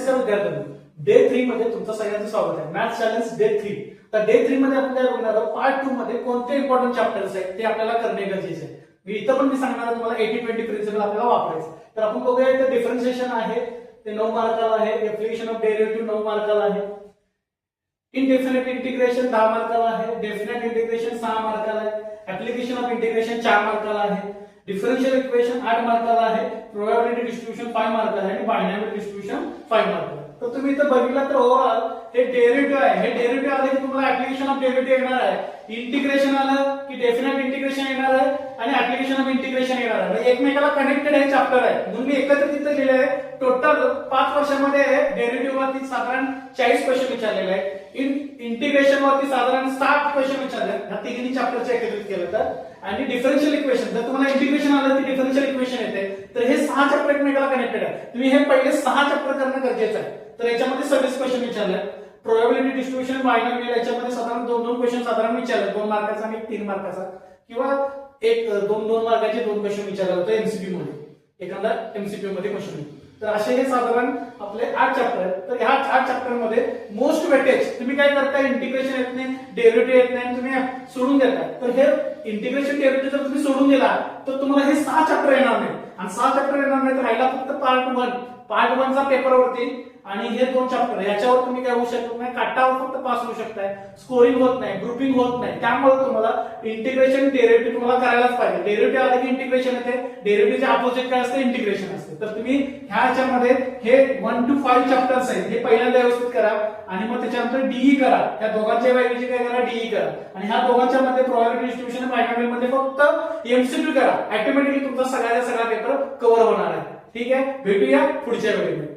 नमस्कार विद्यार्थ्यांनो, डे 3 मध्ये तुमचं सगळ्यांचं स्वागत आहे. Maths challenge day 3. तर डे 3 मध्ये आपण काय बघणार आहोत, पार्ट 2 मध्ये कोणते इम्पॉर्टंट चॅप्टर्स आहेत ते आपल्याला करणे गरजेचे आहे. इथं पण मी सांगणार आहे तुम्हाला 80-20 प्रिन्सिपल आपल्याला वापरायचं. तर आपण बघूया, इथे डिफरन्शिएशन आहे ते 9 मार्काला आहे, ऍप्लिकेशन ऑफ डेरिव्हेटिव्ह 9 मार्काला आहे, इनडेफिनेट इंटिग्रेशन 10 मार्काला आहे, डेफिनेट इंटिग्रेशन 6 मार्काला आहे, ऍप्लिकेशन ऑफ इंटिग्रेशन 4 मार्काला आहे, डिफरन्शियल इक्वेशन 8 मार्काला आहे, प्रोबॅबिलिटी डिस्ट्रीब्युशन 5 मार्काला आहे आणि बायनॅमिक डिस्ट्रीब्युशन 5 मार्काला. तर तुम्ही इथं बघितलं तर ओव्हरऑल हे डेरिव्हेटिव्ह आहे, हे डेरिव्हेटिव्ह आले की तुम्हाला ऍप्लिकेशन ऑफ डेरिव्हेटिव्ह येणार आहे, इंटिग्रेशन आलं की डेफिनेट इंटिग्रेशन येणार आहे आणि ऍप्लिकेशन ऑफ इंटिग्रेशन येणार आहे. म्हणजे एकमेकाला कनेक्टेड हे चॅप्टर आहे. म्हणून मी एकत्रित इथं लिहिले आहे. टोटल 5 वर्षामध्ये डेरिव्हेटिव्ह वरती साधारण 40 क्वेश्चन विचारलेले आहेत. इंटिग्रेशन वरती साधारण 60 क्वेश्चन विचारले ह्या तिन्ही चॅप्टरचे एकत्रित केलं तर. आणि डिफरन्शियल इक्वेशन, जर तुम्हाला इंटिग्रेशन आलं तर डिफरन्शियल इक्वेशन येते. तर हे 6 चॅप्टर एकमेकाला कनेक्टेड आहे. तुम्ही हे पहिले 6 चॅप्टर करणं गरजेचं आहे. तर याच्यामध्ये 26 क्वेश्चन विचारले. प्रोबॅबिलिटी डिस्ट्रीब्युशन बायनॉमियल याच्यामध्ये साधारण 2-2 क्वेश्चन साधारण विचारले, 2 मार्काचा आणि 3 मार्काचा, किंवा एक 2-2 मार्काचे 2 क्वेश्चन विचारले होते एमसीक्यू मध्ये, एखादा एमसीक्यू मध्ये क्वेश्चन. तर असे हे साधारण आपले 8 चॅप्टर आहेत. तर ह्या 8 चॅप्टर मध्ये मोस्ट वेटेज तुम्ही काय करताय, इंटिग्रेशन येत नाही, डेरिव्हेटिव्ह येत नाही, तुम्ही सोडून देताय. तर हे इंटिग्रेशन डेरिव्हेटिव्ह जर तुम्ही सोडून दिला तर तुम्हाला हे 6 चॅप्टर येणार नाही. आणि 6 चॅप्टर येणार नाही तर राहिला फक्त पार्ट 1 चा पेपरवरती आणि हे 2 चॅप्टर याच्यावर तुम्ही काय होऊ शकत नाही, काटावर फक्त पास होऊ शकताय, स्कोरिंग होत नाही, ग्रुपिंग होत नाही. त्यामुळे तुम्हाला इंटिग्रेशन डेरिव्हेटिव्ह तुम्हाला करायलाच पाहिजे. डेरिव्हेटिव्ह आले की इंटिग्रेशन येते, डेरिव्हेटिव्हचे अपोजिट काय असते, इंटिग्रेशन असते. तर तुम्ही ह्याच्यामध्ये हे 1 to 5 चॅप्टर्स आहेत, हे पहिल्यांदा व्यवस्थित करा आणि मग त्याच्यानंतर डीई करा. ह्या दोघांच्या ऐवजी काय करा, डीई करा. आणि ह्या दोघांच्या मध्ये प्रोबॅबिलिटी डिस्ट्रीब्युशन बायनॉमियल मध्ये फक्त एमसीक्यू करा. ऑटोमॅटिकली तुमचा सगळा पेपर कव्हर होणार आहे. ठीक आहे, भेटूया पुढच्या व्हिडिओमध्ये.